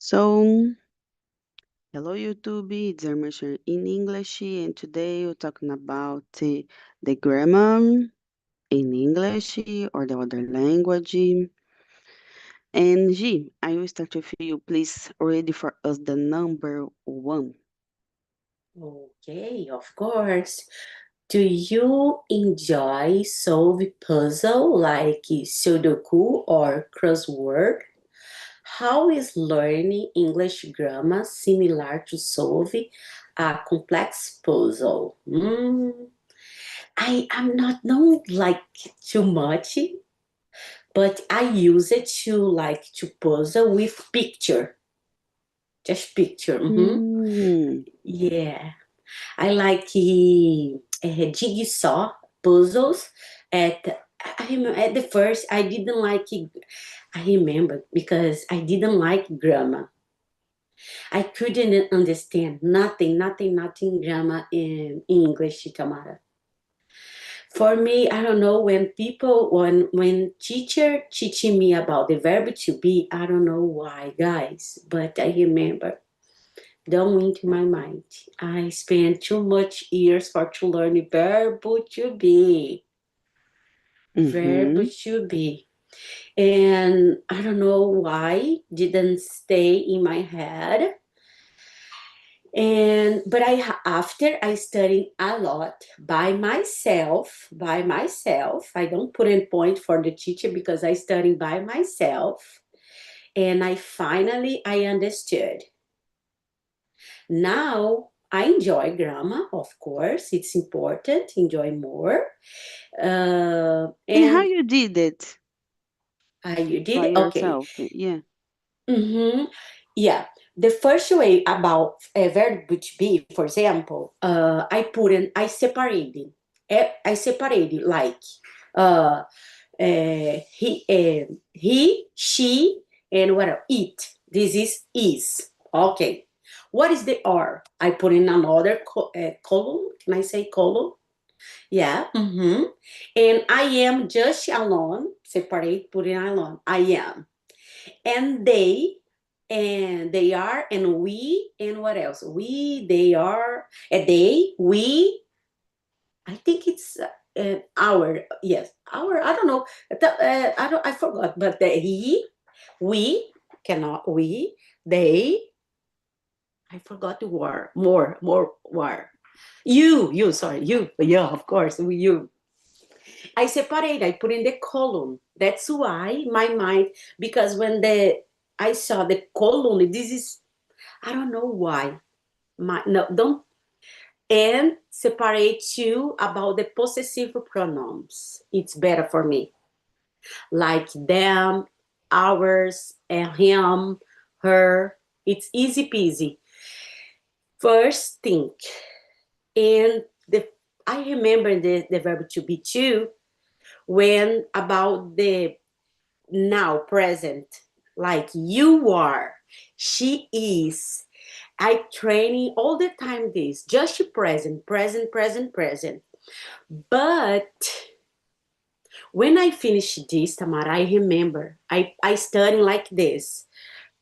So, hello YouTube, it's Imersão in English, and today we're talking about the grammar in English or the other language. And G, I will start with you. Please read for us the number one. Okay, of course. Do you enjoy solve puzzle like Sudoku or crossword? How is learning English grammar similar to solve a complex puzzle? I am not known like too much, but I use it to puzzle with picture, just picture. Hmm. Yeah. I like jigsaw puzzles. At the first, I didn't like it. I remember because I didn't like grammar. I couldn't understand nothing grammar in English, Tamara. For me, I don't know when teacher teaching me about the verb to be. I don't know why, guys, but I remember down into my mind. I spent too much years for to learn the verb to be. Verb Mm-hmm. to be. And I don't know why didn't stay in my head. And but after I studied a lot by myself. I don't put in point for the teacher because I studied by myself. And I understood. Now I enjoy grammar, of course. It's important. Enjoy more. And how And you did it you did by it? Okay. yourself? Yeah. Mm-hmm. Yeah. The first way about a verb to be, for example, I separated. I separated like uh, he, she, and what else? It. This is. Okay. What is the R? I put in another column. Can I say column? Yeah. And I am just alone. Separate, put in alone. I am. And they are, and we, and what else? We, they are, they, we, I think it's our, yes, our. I don't know. I forgot. But we cannot. We, they. I forgot the word. More word. You. Sorry, you. Yeah, of course. You. I separate. I put in the column. That's why my mind. Because when I saw the column, this is. I don't know why. No, don't and separate you about the possessive pronouns. It's better for me. Like them, ours, and him, her. It's easy peasy. First think. And I remember the verb to be too when about the now present. Like you are, she is. I training all the time this, just present. But when I finish this, Tamara, I remember I study like this.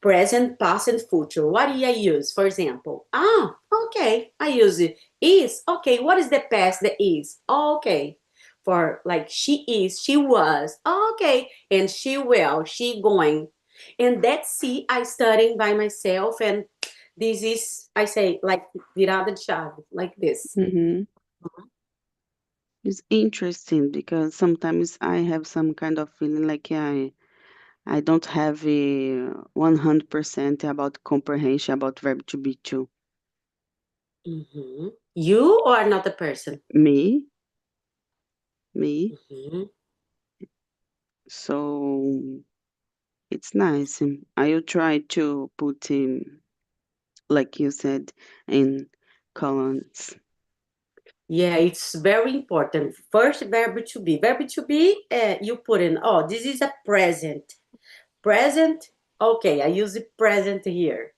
Present, past, and future. What do I use? For example, okay, I use it. Is, okay, what is the past? The is. Okay. For like she is, she was. Okay. And she will, she going. And that's see, I studying by myself, and this is, I say, like virada de chave, like this. Mm-hmm. It's interesting because sometimes I have some kind of feeling like I don't have a 100% about comprehension about verb to be too. You or another person? Me, me. Mhm. So it's nice. I will try to put him, like you said, in columns. Yeah, it's very important. First, verb to be. Verb to be, you put in, oh, this is a present. Present, okay, I use the present here.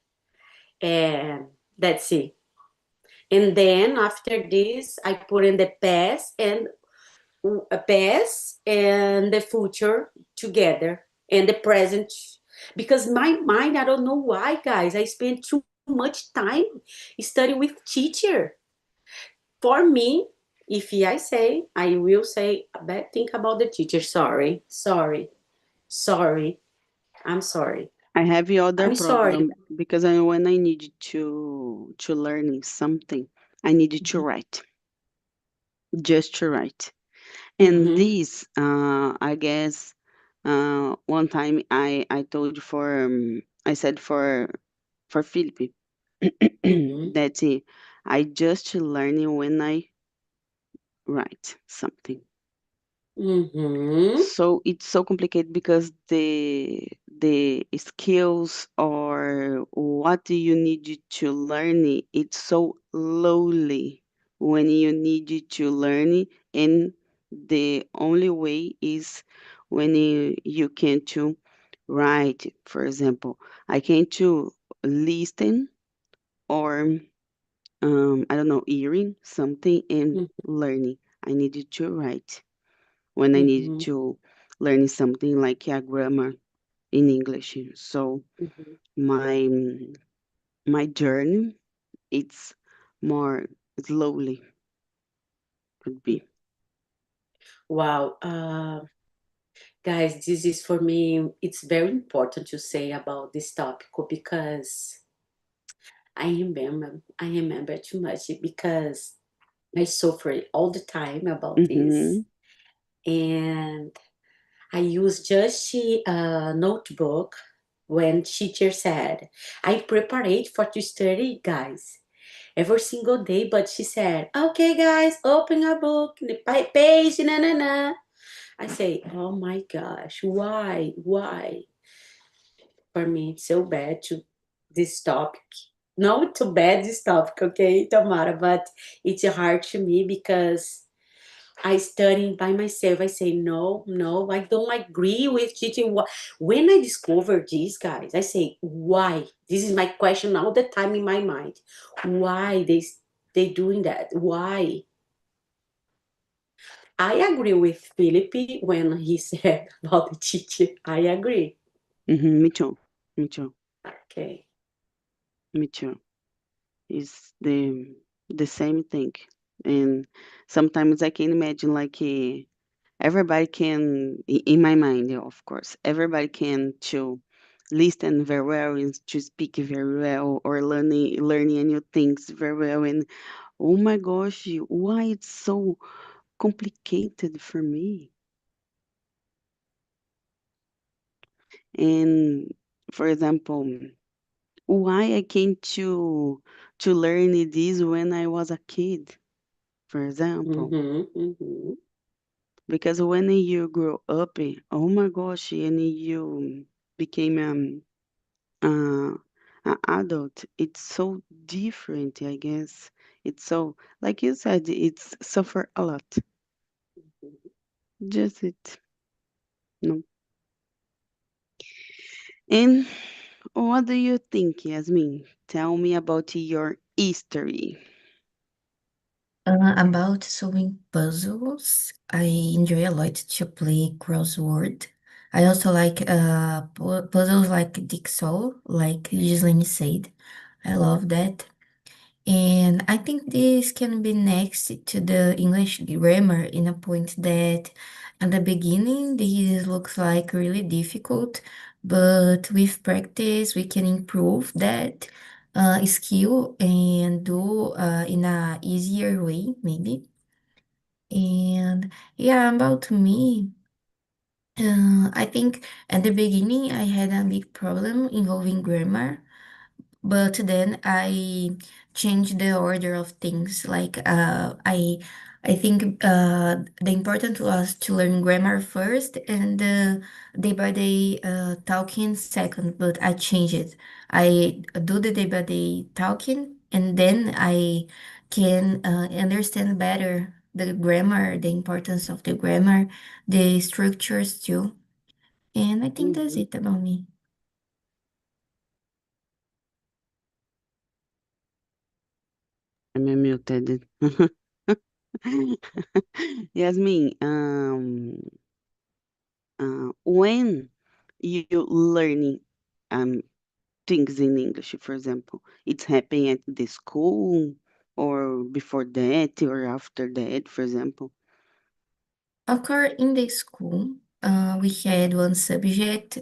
And that's it. And then after this, I put in the past and the future together. And the present, Because my mind, I don't know why, guys, I spend too much time studying with teacher. For me, if I say, I will say a bad thing about the teacher. Sorry, sorry, sorry. I'm sorry. I have the other I'm sorry. problem because when I need to learn something, I need to write, just to write. And Mm-hmm. this, I guess, one time I told for I said for Philip Mm-hmm. that I just learning when I write something. Mm-hmm. So it's so complicated because the skills or what do you need to learn it's so lowly when you need to learn it, and the only way is when you can to write. For example, I can to listen or I don't know, hearing something and learning. I needed to write when I needed Mm-hmm. to learn something like a grammar in English. So Mm-hmm. my my journey it's more slowly could be. Wow. Guys, this is for me, it's very important to say about this topic because I remember too much because I suffer all the time about this. Mm-hmm. And I use just a notebook when teacher said, I prepared for to study, guys, every single day. But she said, okay, guys, open a book, the page, na na na. I say, oh my gosh, why? Why? For me, it's so bad to this topic. Not too bad this topic, okay, Tamara, but it's hard to me because I study by myself. I say no, no, I don't agree with teaching. When I discover these guys, I say why. This is my question all the time in my mind. Why they doing that? Why? I agree with Philip when he said about the teacher. I agree. Mm-hmm. Me too. Me too. Okay. Me too. It's the same thing. And sometimes I can imagine like everybody can in my mind, yeah, of course, everybody can to listen very well and to speak very well or learning new things very well. And oh my gosh, why it's so complicated for me? And for example, why I came to learn this when I was a kid, for example. Mm-hmm, mm-hmm, Because when you grow up, oh my gosh, and you became uh, an adult, it's so different, I guess. It's so, like you said, it's suffer a lot. mm-hmm. Just it. No. And what do you think, Yasmin? Tell me about your history. About solving puzzles, I enjoy a lot to play crossword. I also like puzzles like Jigsaw, like Gislaine said. I love that. And I think this can be next to the English grammar in a point that at the beginning this looks like really difficult, but with practice we can improve that skill and do in a easier way, maybe. And yeah, about me, I think at the beginning I had a big problem involving grammar. But then I changed the order of things. Like I think the important was to learn grammar first and day by day talking second. But I changed it. I do the day by day talking, and then I can understand better the grammar, the importance of the grammar, the structures too. And I think that's Mm-hmm. it about me. I'm muted. Yasmin, when you learning things in English, for example. It's happening at the school or before that or after that, for example. Of course, in the school, we had one subject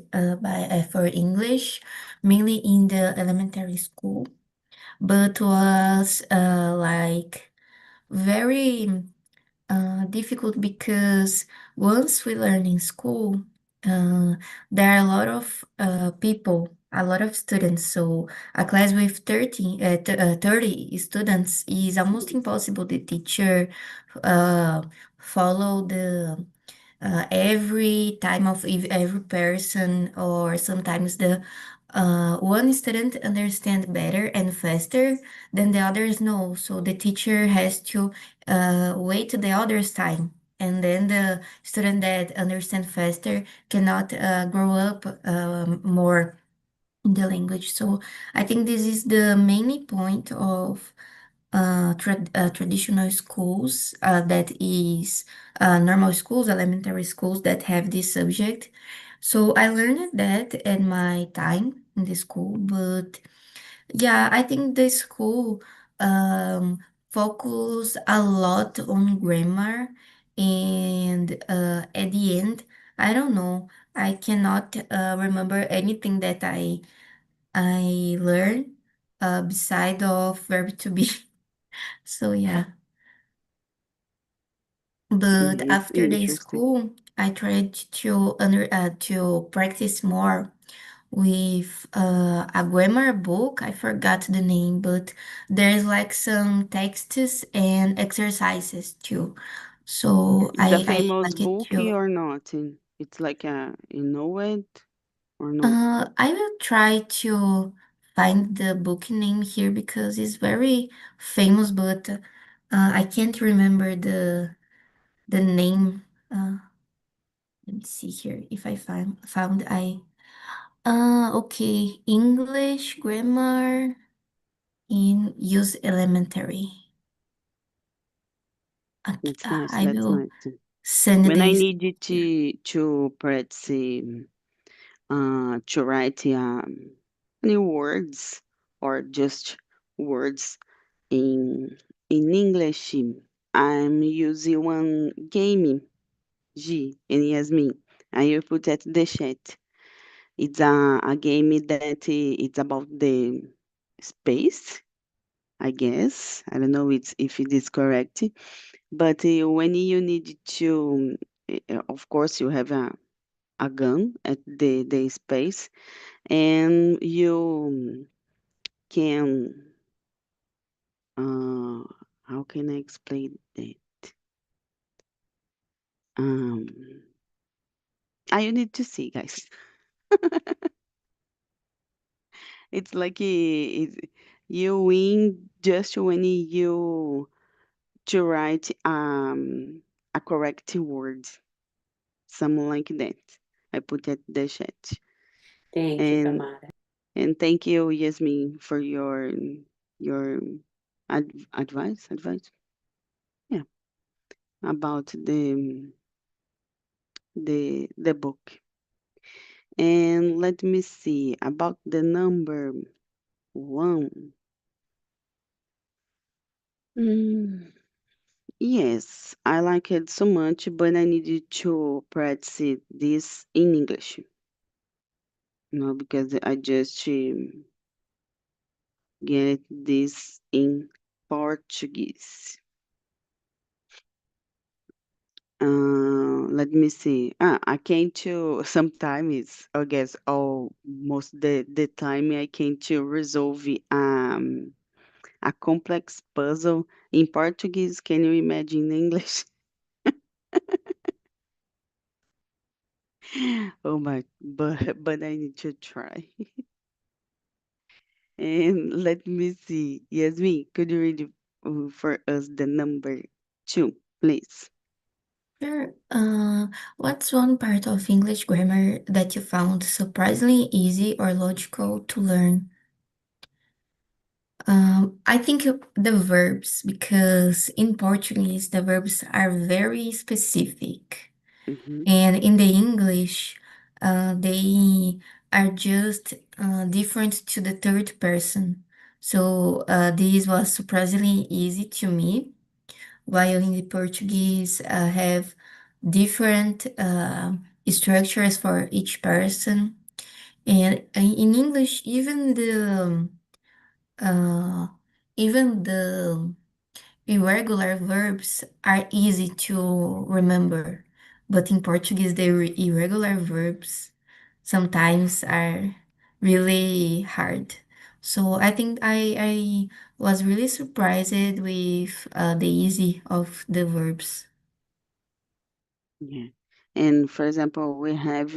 for English, mainly in the elementary school, but was like very difficult because once we learn in school, uh, there are a lot of people, a lot of students. So a class with 30 students is almost impossible. The teacher uh, follow the every time of every person, or sometimes the one student understand better and faster than the others know. So the teacher has to wait the others time, and then the student that understand faster cannot grow up more in the language. So I think this is the main point of traditional schools, that is normal schools, elementary schools that have this subject. So I learned that at my time in the school, but yeah, I think the school um, focus a lot on grammar, and at the end, I don't know, I cannot remember anything that I learned beside of verb to be. So yeah. But It's after the interesting. school, I tried to practice more with a grammar book. I forgot the name, but there's like some texts and exercises too. So It's a I famous like it book too. or not? It's like you know it or not? I will try to find the book name here because it's very famous, but I can't remember the name. Let me see here if I found I okay, English grammar in use elementary. Okay, That's nice. I That's will nice. send When I this need you here. to practice to write new words or just words in English, I'm using one game, G and Yasmin. I will put at the chat. It's a game that it's about the space, I guess. I don't know if it is correct, but when you need to, of course, you have a gun at the space, and you can, uh, how can I explain that? Um, you need to see, guys. It's like you win just when you to write a correct word, something like that. I put at the chat. Thank you, And Tamara. thank you, Yasmin, for your advice. Yeah, about the book. And let me see about the number one. Mm, yes, I like it so much, but I needed to practice this in English. Because I just get this in Portuguese. Let me see. I came to sometimes, I guess, almost the time I came to resolve a complex puzzle in Portuguese. Can you imagine in English? Oh my, but I need to try. And let me see. Yasmin, could you read for us the number two, please? Sure. What's one part of English grammar that you found surprisingly easy or logical to learn? I think the verbs, because in Portuguese the verbs are very specific. Mm-hmm. And in the English, they are just different to the third person. So this was surprisingly easy to me, while in the Portuguese have different structures for each person. And in English, uh, even the irregular verbs are easy to remember, but in Portuguese, the irregular verbs sometimes are really hard. So I think I was really surprised with the easy of the verbs. Yeah. And for example, we have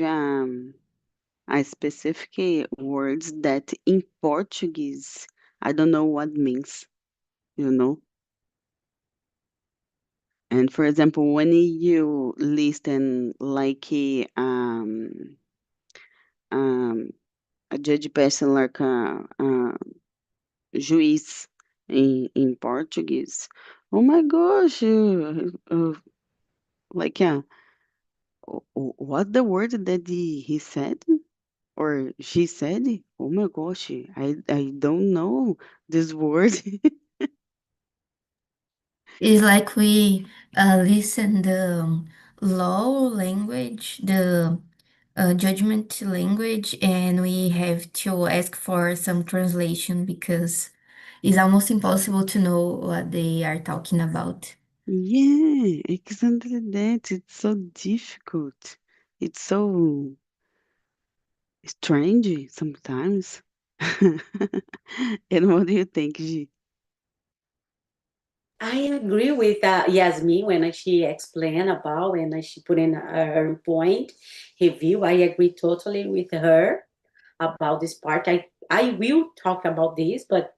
a specific words that in Portuguese, I don't know what means, you know? And for example, when you listen like um, a judge person like a juiz in Portuguese, oh my gosh, like what the word that he said or she said? Oh my gosh, I don't know this word. It's like we listen the law language, the judgment language, and we have to ask for some translation because it's almost impossible to know what they are talking about. Yeah, exactly that. It's so difficult. It's so strange sometimes. And what do you think, G? I agree with Yasmin when she explained about when she put in her point review. I agree totally with her about this part. I will talk about this, but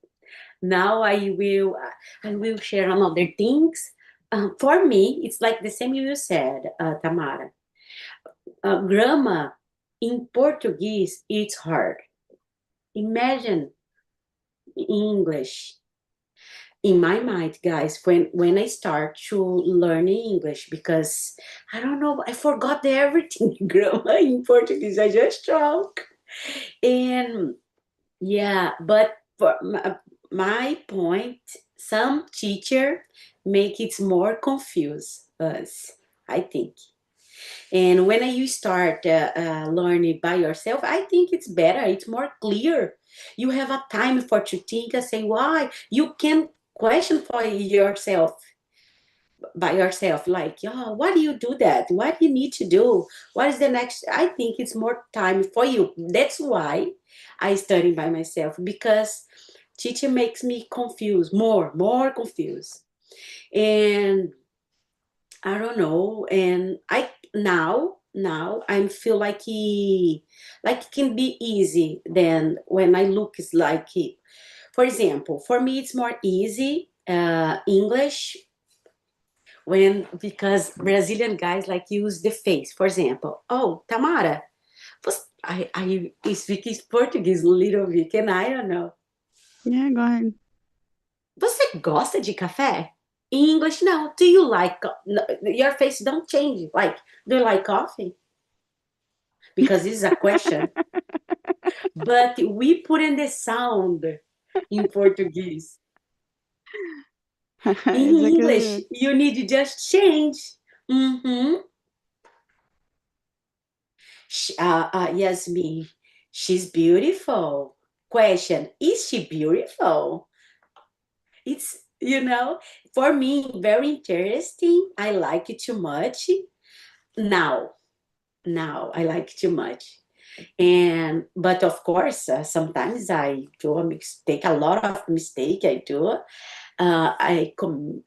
now I will share another things. For me, it's like the same you said, Tamara. Grammar in Portuguese, it's hard. Imagine in English. In my mind, guys, when I start to learning English, because I don't know, I forgot everything grammar in Portuguese. I just talk. And yeah, but for my point, some teacher make it more confuse us, I think. And when you start learning by yourself, I think it's better. It's more clear. You have a time for to think and say why. You can question for yourself by yourself, like, oh, why do you do that? What do you need to do? What is the next? I think it's more time for you. That's why I study by myself, because teacher makes me confused, more confused. And I don't know. And I now I feel like it can be easy than when I look is like it. For example, for me it's more easy English when, because Brazilian guys like use the face. For example, oh, Tamara, I speak Portuguese a little bit, can I don't know. Yeah, go ahead. Você gosta de café? In English, no. Do you like your face don't change. Like, do you like coffee? Because this is a question. But we put in the sound in Portuguese. In Exactly English, that. you need to just change. Mm-hmm. Yasmin, she's beautiful. Question, is she beautiful? It's, for me, very interesting. I like it too much. Now, now I like it too much. And but of course, sometimes I do a mistake, a lot of mistake I do. I don't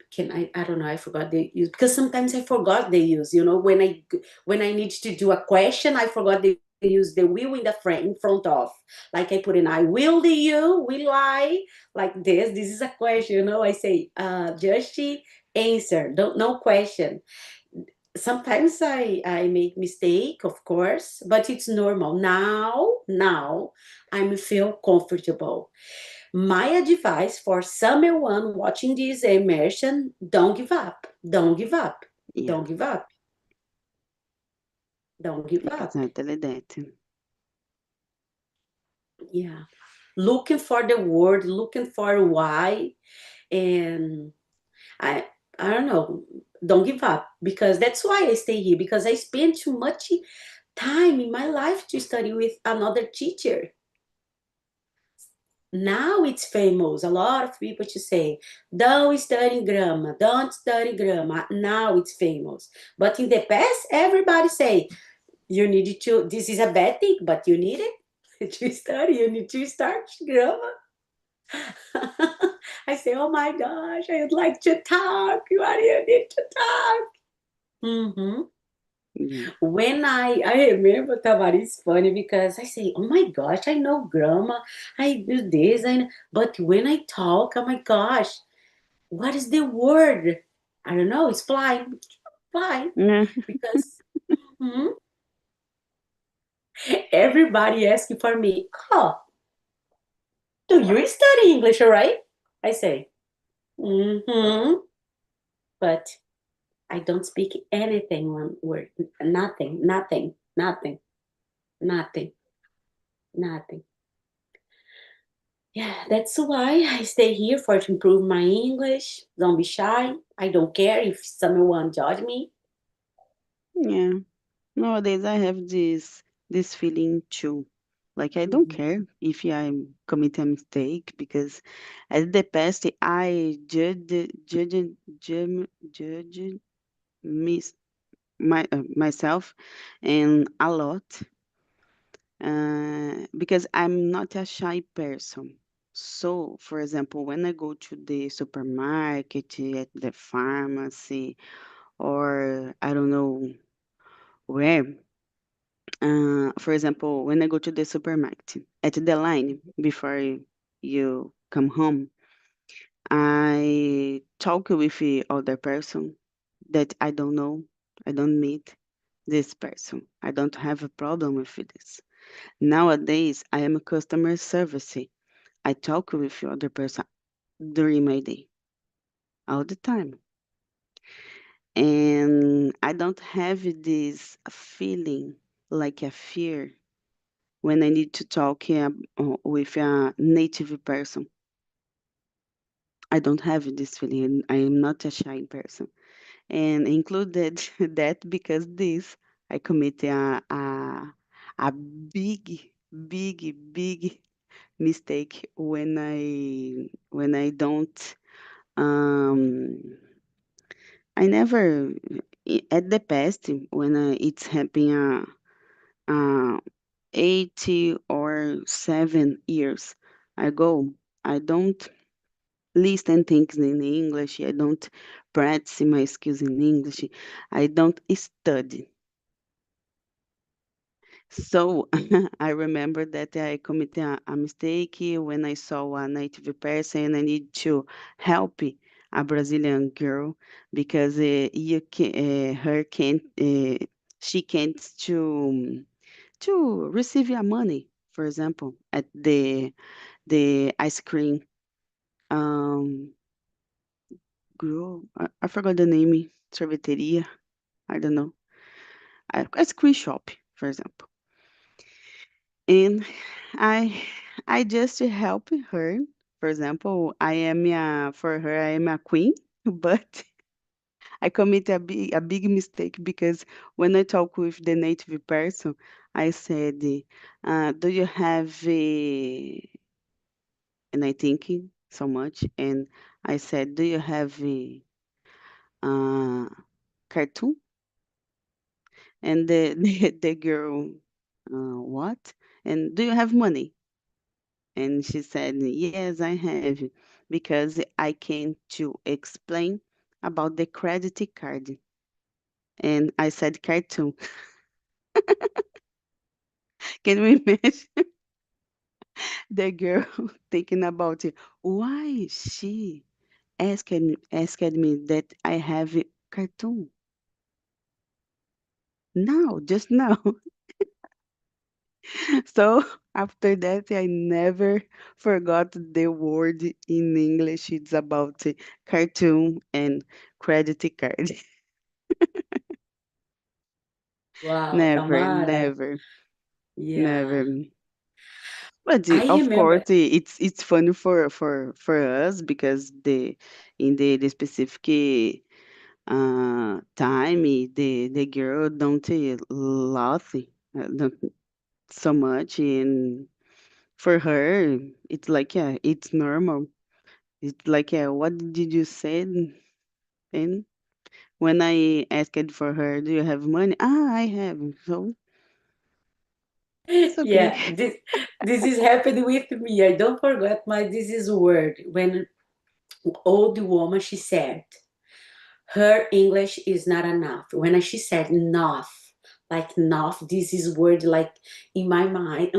know, I forgot the use, because sometimes I forgot the use, when I need to do a question, I forgot the use the will in the front, in front of, like I put in, I will, the you will, I, like this is a question, I say just answer, don't, no question. Sometimes I make mistake, of course, but it's normal. Now I feel comfortable. My advice for someone watching this immersion: don't give up. Don't give up. Yeah, Don't give up. Don't give up. exactly that. Yeah. Looking for the word, looking for why, and I I don't know. Don't give up because that's why I stay here because I spent too much time in my life to study with another teacher. Now it's famous. A lot of people to say, don't study grammar, don't study grammar. Now it's famous. But in the past, everybody say, you need to, this is a bad thing, but you need it to study. You need to start grammar. I say, oh my gosh, I would like to talk. What do you need to talk? Mm-hmm. Yeah. When I remember Tavares funny because I say, oh my gosh, I know grammar, I do this, but when I talk, oh my gosh, what is the word? I don't know, it's fly, fly, Yeah. because mhm, everybody asking for me, oh, do you study English, right? I say, mm-hmm, but I don't speak anything one word, nothing, nothing, nothing, nothing, nothing. Yeah, that's why I stay here for to improve my English. Don't be shy. I don't care if someone judge me. Yeah. Nowadays I have this feeling too. Like I don't Mhm. care if I commit a mistake because at the past I judge mis myself and a lot because I'm not a shy person. So, for example, when I go to the supermarket, at the pharmacy, or I don't know where, for example, when I go to the supermarket, at the line before you come home, I talk with the other person that I don't know, I don't meet this person. I don't have a problem with this. Nowadays, I am a customer service. I talk with the other person during my day, all the time. And I don't have this feeling like a fear when I need to talk with a native person. I don't have this feeling. I am not a shy person. And included that because this, I commit a big mistake when I don't um I never at the past when it's happening 80 or 7 years ago, I don't listen things in English. I don't practice my skills in English. I don't study. So I remember that I committed a mistake when I saw a native person. I need to help a Brazilian girl because her can't she can't to receive your money, for example, at the ice cream um girl. I forgot the name. Sorveteria. I don't know. Ice cream shop, for example. And I I just help her. For example, for her I am a queen, but I commit a big mistake because when I talk with the native person, I said, "Do you have a?" And I thinking so much, and I said, "Do you have a uh, cartoon?" And the girl, "What?" And do you have money? And she said, yes, I have, because I came to explain about the credit card. And I said cartoon. Can we imagine the girl thinking about it? Why she asked me that I have a cartoon? Now, just now. So after that, I never forgot the word in English. It's about cartoon and credit card. Wow, Never, Tamara. never, Yeah. never. But I of course, remember. it's funny for us because the specific time the girl don't laugh don't so much, and for her it's like yeah, it's normal. It's like yeah, what did you say? And when I asked for her, do you have money? Ah, I have. So it's okay. Yeah, this is happening with me. I don't forget my this is word. When old woman she said her English is not enough. When she said enough, like enough, this is word like in my mind.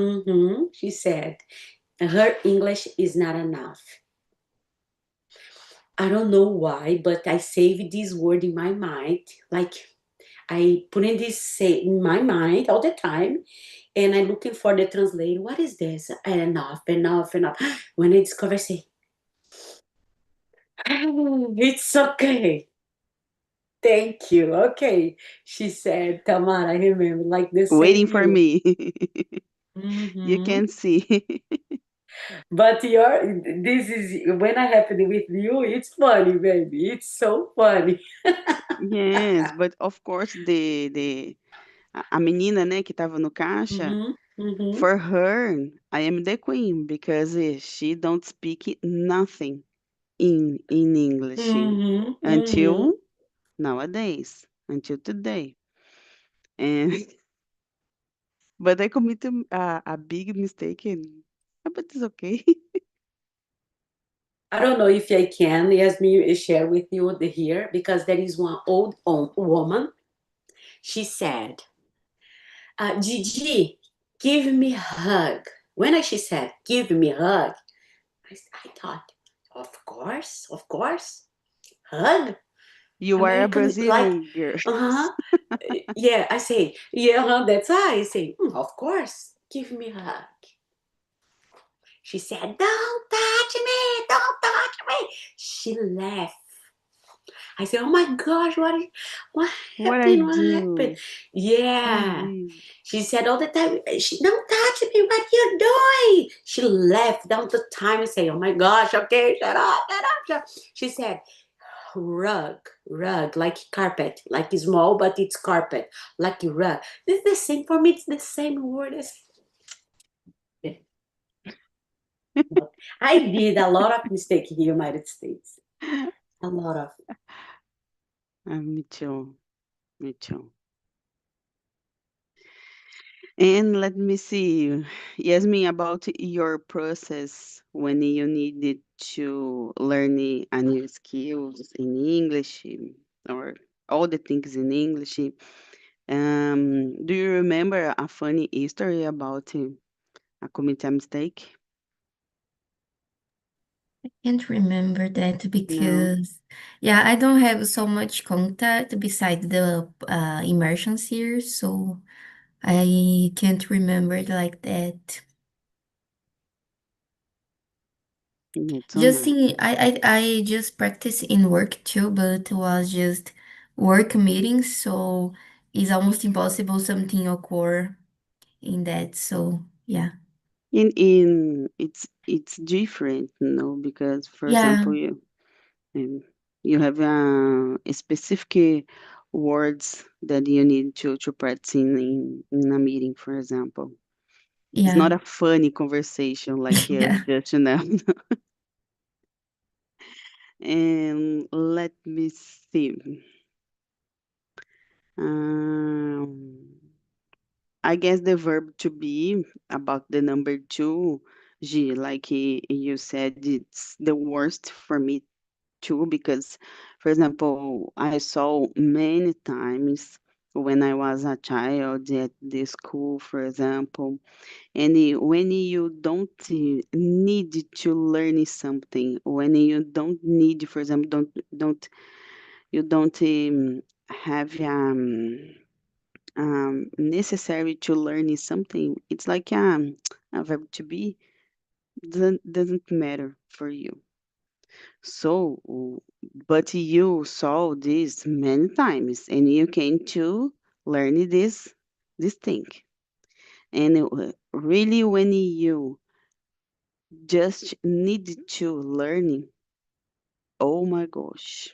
She said her English is not enough. I don't know why, but I saved this word in my mind. Like I put in this say in my mind all the time, and I'm looking for the translator. What is this? Enough, enough, enough. When I discover, I say, "Oh, it's okay. Thank you. Okay." She said, Tamara, I remember, like the Waiting same for you. me. You Hmm. can see. But this is when I happened with you, it's funny, baby. It's so funny. Yes, but of course a menina, né, que estava no caixa, Hmm. Hmm. for her, I am the queen because she don't speak nothing in English Hmm. Hmm. until nowadays, until today. And but I committed a big mistake, and but it's okay. I don't know if I can, Yasmin, share with you the here because there is one old woman. She said, Gigi, give me a hug. She said, give me a hug, I thought, of course, hug. You are a American, like, Brazilian girl. uh-huh. Yeah, I say, yeah, that's why I say, of course, give me a hug. She said, don't touch me, don't touch me. She laughed. I said, "Oh my gosh, what What I happened? What happened?" do? I Yeah, did. she said all the time, "She don't touch me. What you doing?" She left down the time and say, "Oh my gosh, okay, shut up, shut up." She said, "Rug, rug, like carpet, like small, but it's carpet, like rug." It's the same for me. It's the same word as. But I did a lot of mistake in the United States. A lot of. Me too. Me too. And let me see, Yasmin, about your process when you needed to learn a new skills in English or all the things in English. Do you remember a funny history about a commit a mistake? Can't remember that No. because, yeah, I don't have so much contact besides the immersions here, so I can't remember it like that. It's all Just right. in, I just practice in work too, but it was just work meetings, so it's almost impossible something occur in that. So yeah, In it's different, because for yeah, example, and you have specific words that you need to practice in a meeting, for example. It's yeah, not a funny conversation like yeah. just And let me see. Um, I guess the verb to be about the number two, G, like you said, it's the worst for me too, because, for example, I saw many times when I was a child at the school, for example, and when you don't need to learn something, when you don't need, for example, don't have necessary to learn something, it's like a verb to be doesn't matter for you. So, but you saw this many times, and you came to learn this thing. And really, when you just need to learn. Oh my gosh.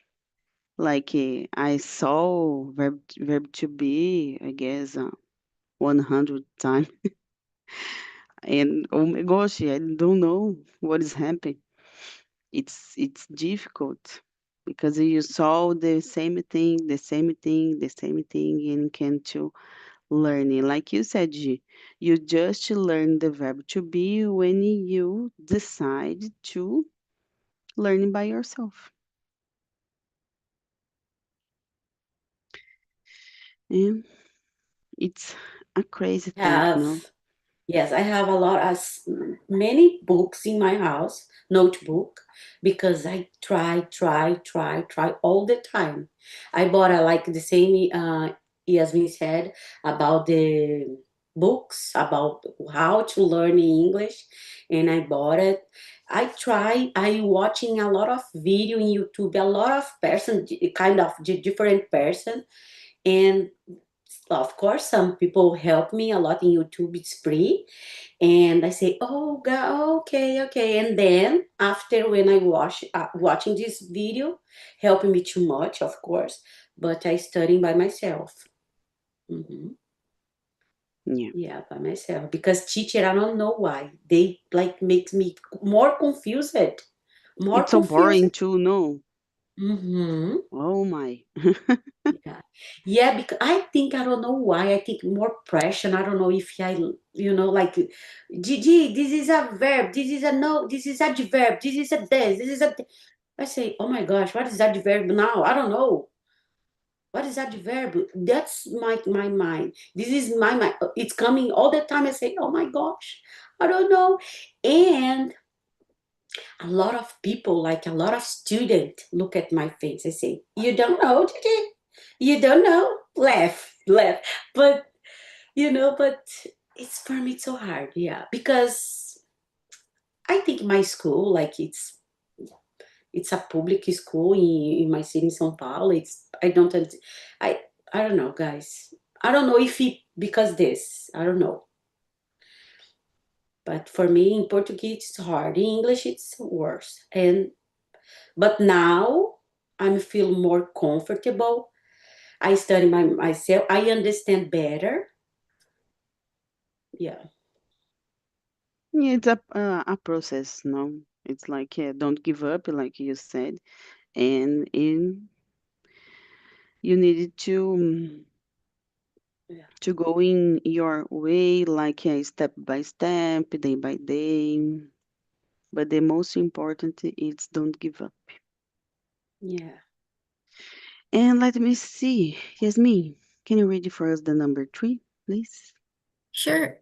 Like I saw verb to be, I guess, 100 times. And oh my gosh, I don't know what is happening. It's difficult because you saw the same thing, the same thing, the same thing, and can't you learn it. Like you said, G, you just learn the verb to be when you decide to learn it by yourself. And it's a crazy thing, no? Have Yes, I have a lot as many books in my house, notebook, because I try all the time. I bought a, like the same Yasmin said about the books about how to learn English, and I bought it. I watching a lot of video in YouTube, a lot of person, kind of different person, and of course some people help me a lot in YouTube. It's free, and I say, "Oh God, okay." And then after when I watching this video, helping me too much, of course, but I studying by myself. Hmm. Yeah. Yeah, by myself because teacher, I don't know why they like makes me more confused, more It's so confused. boring too, no? Hmm. Oh my. Yeah, yeah, because I think I don't know why. I think more pressure. I don't know if I, like, Gigi, this is a verb. This is a no. This is adverb. This is a this. This is a. I say, oh my gosh, what is adverb now? I don't know. What is adverb? That's my mind. This is my mind. It's coming all the time. I say, oh my gosh, I don't know. And a lot of people, like a lot of students, look at my face and say, you don't know, Gigi? You don't know? Laugh. But, but it's for me, it's so hard. Yeah. Because I think my school, like it's a public school in my city in São Paulo. I, I don't know, guys. I don't know if it, because this, I don't know. But for me, in Portuguese, it's hard. In English, it's worse. But now I feel more comfortable. I study myself. I understand better. Yeah. Yeah, it's a process, no? It's like, yeah, don't give up, like you said, and you needed Yeah. to go in your way, like step by step, day by day. But the most important is don't give up. Yeah. And let me see, Yasmin, can you read for us the number 3, please? Sure.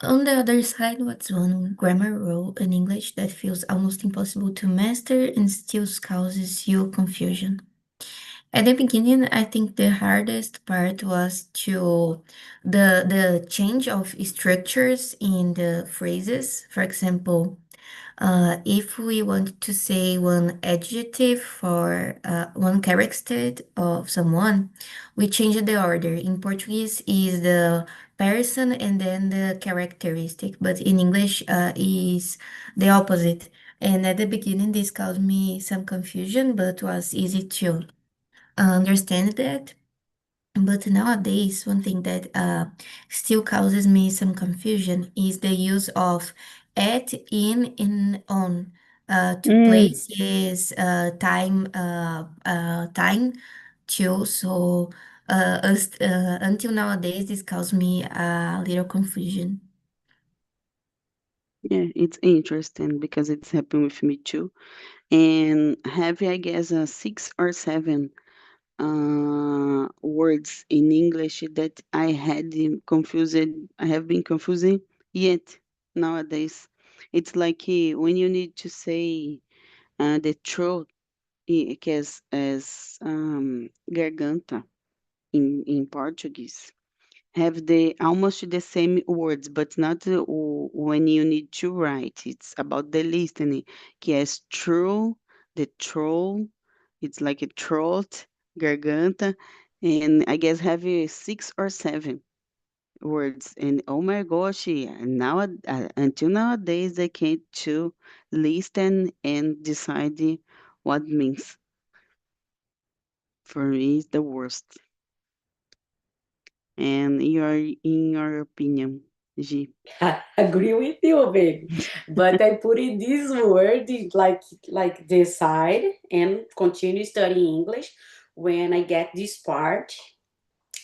On the other side, what's one grammar rule in English that feels almost impossible to master and still causes you confusion? At the beginning, I think the hardest part was the change of structures in the phrases. For example, if we want to say one adjective for one character of someone, we change the order. In Portuguese, is the person and then the characteristic, but in English, is the opposite. And at the beginning, this caused me some confusion, but was easy to understand that. But nowadays, one thing that still causes me some confusion is the use of at, in, and on to Mm, places, time too. So until nowadays, this causes me a little confusion. yeah, it's interesting because it's happened with me too. And have, I guess, 6 or 7 words in English that I had confused. I have been confusing yet nowadays. It's like when you need to say the throat, que as garganta in Portuguese, have the almost the same words, but not when you need to write. It's about the listening, que as true, the troll. It's like a throat, garganta, and I guess have 6 or 7. words. And oh my gosh, yeah, now until nowadays they can't to listen and decide what means. For me, it's the worst. And in your opinion, G. I agree with you, baby. But I put in this word like decide and continue studying English. When I get this part,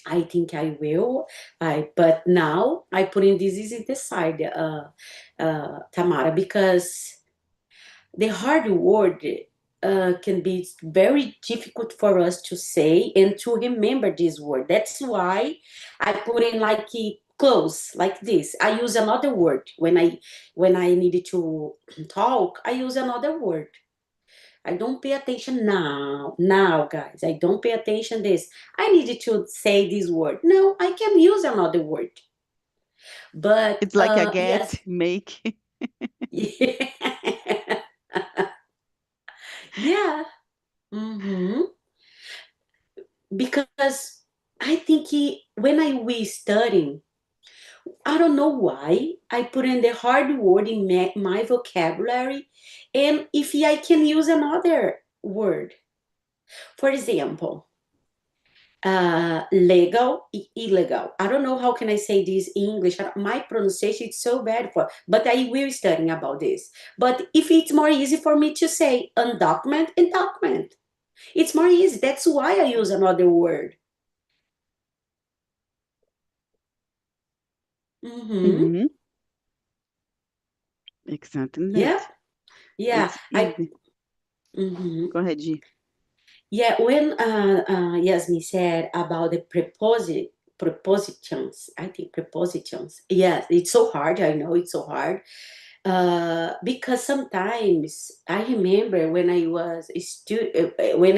I think I will. But now I put in this is decide, Tamara, because the hard word can be very difficult for us to say and to remember this word. That's why I put in like close like this. I use another word when I needed to talk. I use another word. I don't pay attention now, guys. I don't pay attention this. I needed to say this word. No, I can use another word. But It's like a yes, get, make. yeah, yeah. Mm-hmm. Because I think when I was studying, I don't know why I put in the hard word in my vocabulary, and if I can use another word, for example, legal, illegal. I don't know how can I say this in English. My pronunciation is so bad for, but I will studying about this. But if it's more easy for me to say undocumented and document, it's more easy. That's why I use another word. Mm-hmm. Mm-hmm. Exactly Yeah, that. yeah. It's I. easy. Mm-hmm. Go ahead, G. Yeah, when Yasmin said about the prepositions, I think prepositions. Yes, it's so hard. I know it's so hard. Because sometimes I remember when I was a student, when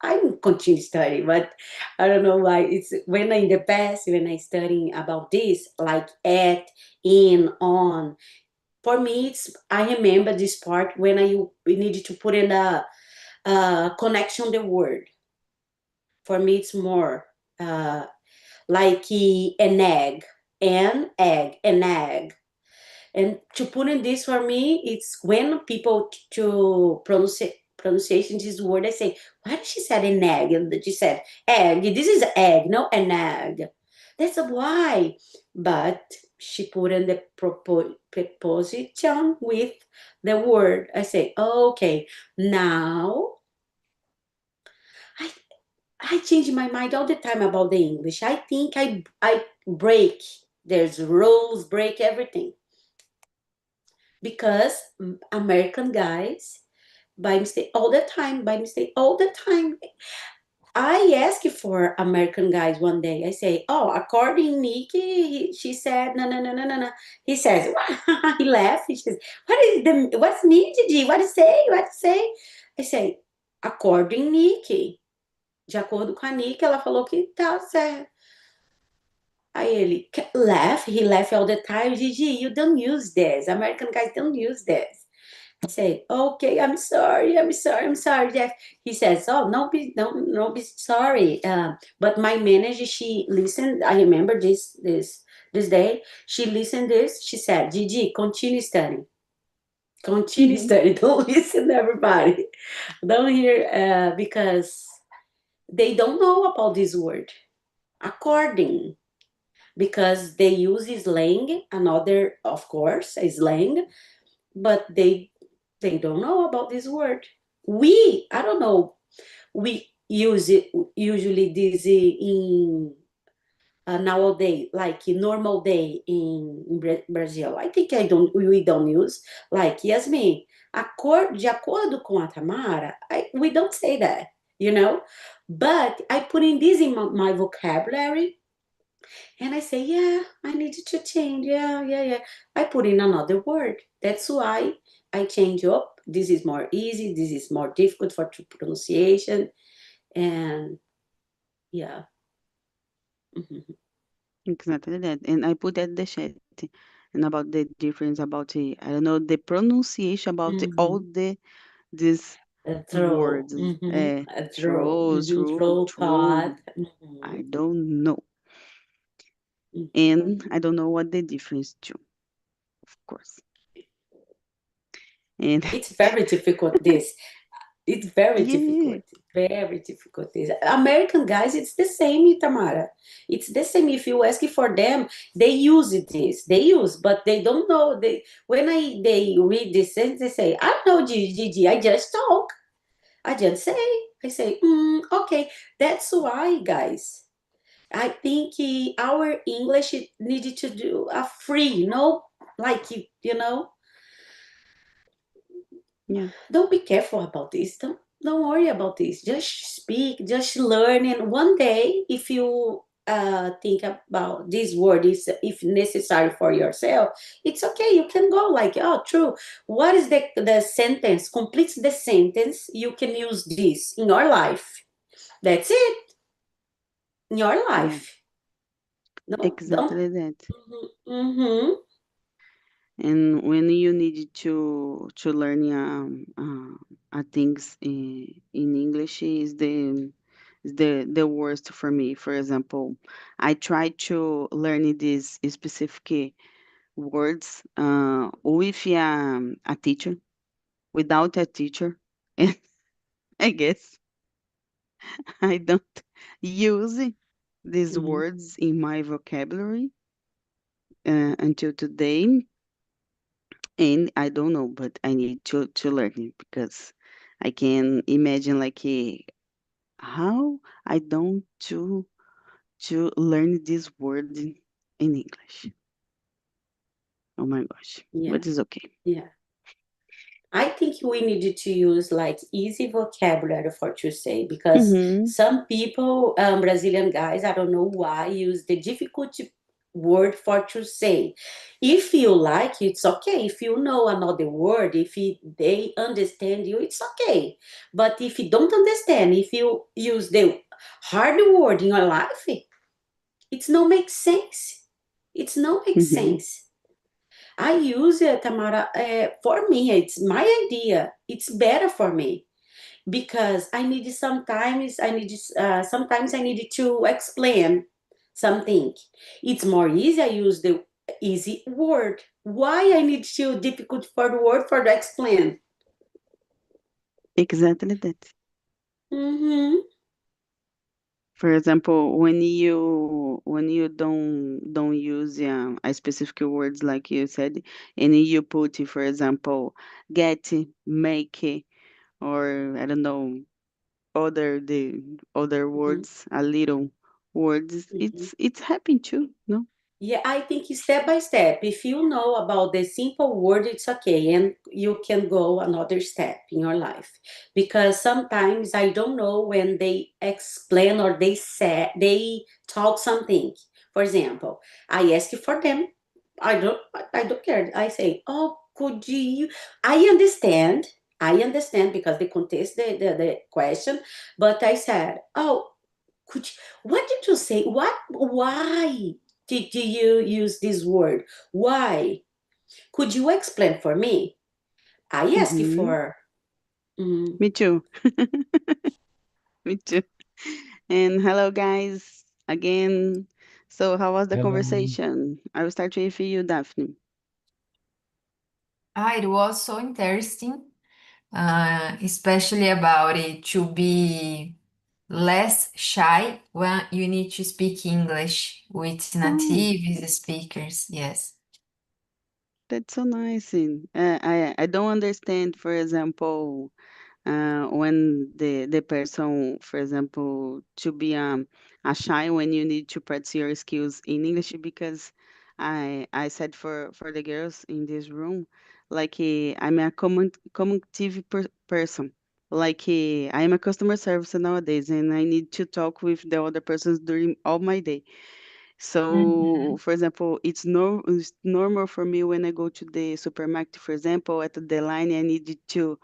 I'm continue studying, but I don't know why. It's when in the past when I studying about this, like at, in, on. For me, I remember this part when we needed to put in a connection the word. For me, it's more uh, like an egg, an egg. And to put in this for me, it's when people to pronunciation this word, I say, why did she said an egg? And she said egg. This is egg, no an egg. That's why. But she put in the preposition with the word. I say, okay, now I I change my mind all the time about the English. I think I break. There's rules, break everything because American guys by mistake all the time, by mistake all the time. I asked for American guys one day. I say, oh, according Nikki, she said, no, no, no, no, no, no. He says, he laughed. He says, what's Nikki? What to say? What to say? I say, according Nikki. De acordo com a Nikki, ela falou que tá certo. Aí ele laugh, he laugh all the time. Gigi, you don't use this. American guys don't use this. I say, okay, I'm sorry, Jeff. He says, oh, don't be sorry. But my manager, she listened. I remember this day. She listened this. She said, Gigi, continue studying. Continue studying. Don't listen to everybody. Don't hear because they don't know about this word. According, because they use slang, another, of course, a slang, but they don't know about this word. I don't know, we use it usually this in nowadays, like in normal day in Brazil. I think we don't use like Yasmin. De acordo com a Tamara, we don't say that, you know. But I put in this in my vocabulary and I say, yeah, I needed to change. Yeah, yeah, yeah. I put in another word. That's why I change up. This is more easy. This is more difficult for pronunciation. And yeah. Mhm. Exactly that. And I put at the chat and about the difference about I don't know the pronunciation about all Mhm. these A throw. words. Mhm. A throw. True, Mhm. true, Throw true. thought. Mhm. I don't know. and I don't know what the difference too, of course. And It's very difficult, this. It's very yeah, difficult. Very difficult. This. American guys, it's the same, Tamara. It's the same. If you ask for them, they use this. They use, but they don't know. They read this sentence, they say, I don't know, Gigi. I just talk. I just say. I say, okay. That's why, guys. I think our English needed to do a free, like yeah, don't be careful about this. Don't worry about this. Just speak, just learn, and one day, if you think about this word is if necessary for yourself, it's okay. You can go like, oh, true. What is the sentence? Completes the sentence. You can use this in your life. That's it. In your yeah, life. No, don't. exactly that. Mm-hmm. And when you need to learn things in English is the worst for me. For example, I try to learn these specific words with a teacher, without a teacher, and I guess I don't use these Mm-hmm. words in my vocabulary until today. And I don't know, but I need to learn it because I can imagine like how I don't to learn this word in English. Oh my gosh, Yeah. but it's okay. Yeah. I think we needed to use like easy vocabulary for to say because Mm-hmm. some people, Brazilian guys, I don't know why, use the difficult word for to say. If you like, it's okay. If you know another word, they understand you, it's okay. But if you don't understand, if you use the hard word in your life, it's no make sense. It's no make Mm-hmm. sense. I use it, Tamara, for me. It's my idea. It's better for me because sometimes I need to explain something. It's more easy. I use the easy word. Why I need to difficult for the word for the explain? Exactly that. Mm-hmm. For example, when you don't use a specific words like you said, and you put, for example, get, make, or I don't know the other words, a little words, Mm-hmm. it's happening too, no? Yeah, I think step by step. If you know about the simple word, it's okay, and you can go another step in your life. Because sometimes I don't know when they explain or they talk something. For example, I ask for them. I don't care. I say, oh, could you? I understand. I understand because they contest the question, but I said, oh, could you, what did you say? Why did you use this word? Why? Could you explain for me? I asked Mm-hmm. for. Mm, Me too. Me too. And hello, guys, again. So, how was the Hello. conversation? I will start with you, Daphne. It was so interesting, especially about it to be less shy when you need to speak English with Oh, native speakers. Yes. that's so nice. And, I don't understand, for example, when the person, for example, to be a shy when you need to practice your skills in English because I said for the girls in this room, like I'm a communicative person. Like I'm a customer service nowadays, and I need to talk with the other persons during all my day. So, Mhm. for example, it's normal for me when I go to the supermarket, for example, at the line, I need to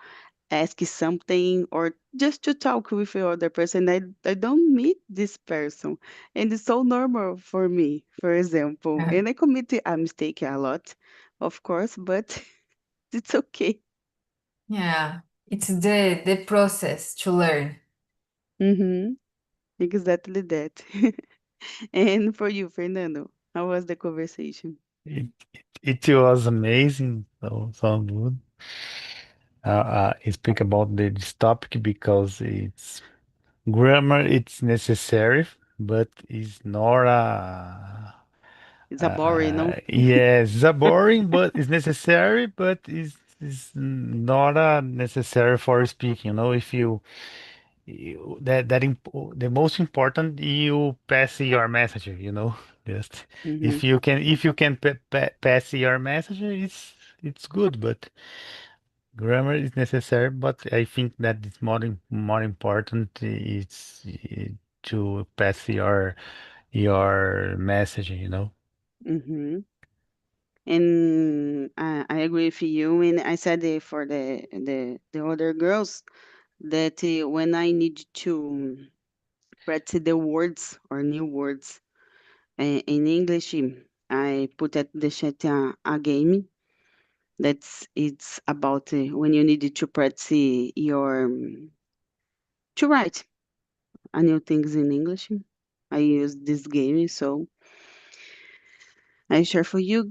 ask something or just to talk with the other person. I don't meet this person. And it's so normal for me, for example. Yeah. And I commit a mistake a lot, of course, but it's okay. Yeah. It's the process to learn. Mm-hmm. Exactly that. And for you, Fernando. How was the conversation? It was amazing, so good. I speak about this topic because it's grammar. It's necessary, but it's not It's a boring, no? yes, it's a boring, but it's necessary, but it's not necessary for speaking. If the most important you pass your message. Just Mm-hmm. if you can pass your message, it's good, but grammar is necessary. But I think that it's more important is to pass your message. Mm-hmm. And I agree with you. And I said for the other girls that when I need to practice the words or new words in English, I put at the chat a game that's it's about when you need to practice your to write a new things in English. I use this game, so I share for you,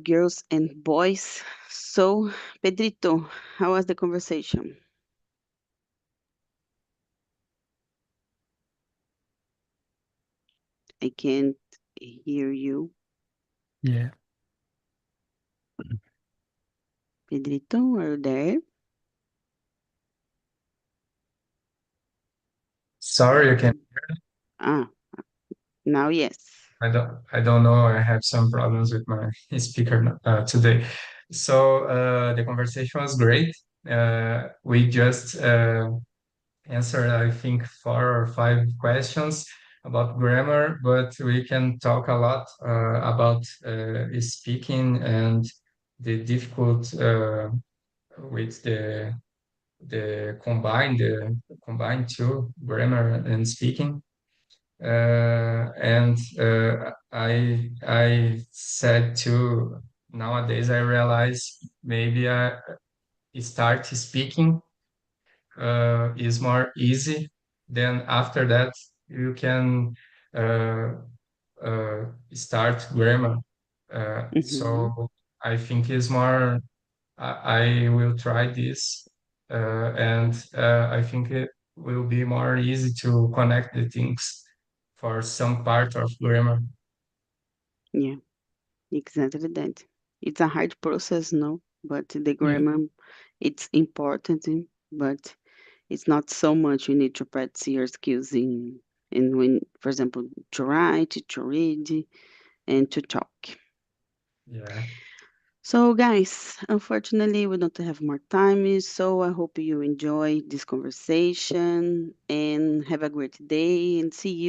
girls and boys. So, Pedrito, how was the conversation? I can't hear you, Yeah. Pedrito. Are you there? Sorry, I can. Ah, now yes. I don't know. I have some problems with my speaker today. So the conversation was great. We just answered, I think, 4 or 5 questions about grammar, but we can talk a lot about speaking and the difficult with the combined two, grammar and speaking. And I said too, nowadays I realize maybe I start speaking is more easy. Then after that you can uh, start grammar. Mm-hmm. So I think is more. I will try this, and I think it will be more easy to connect the things for some part of grammar. Yeah, exactly that. It's a hard process, no, but the Yeah, grammar, it's important, but it's not so much you need to practice your skills in when, for example, to write, to read, and to talk. yeah, So, guys, unfortunately, we don't have more time. So, I hope you enjoy this conversation and have a great day and see you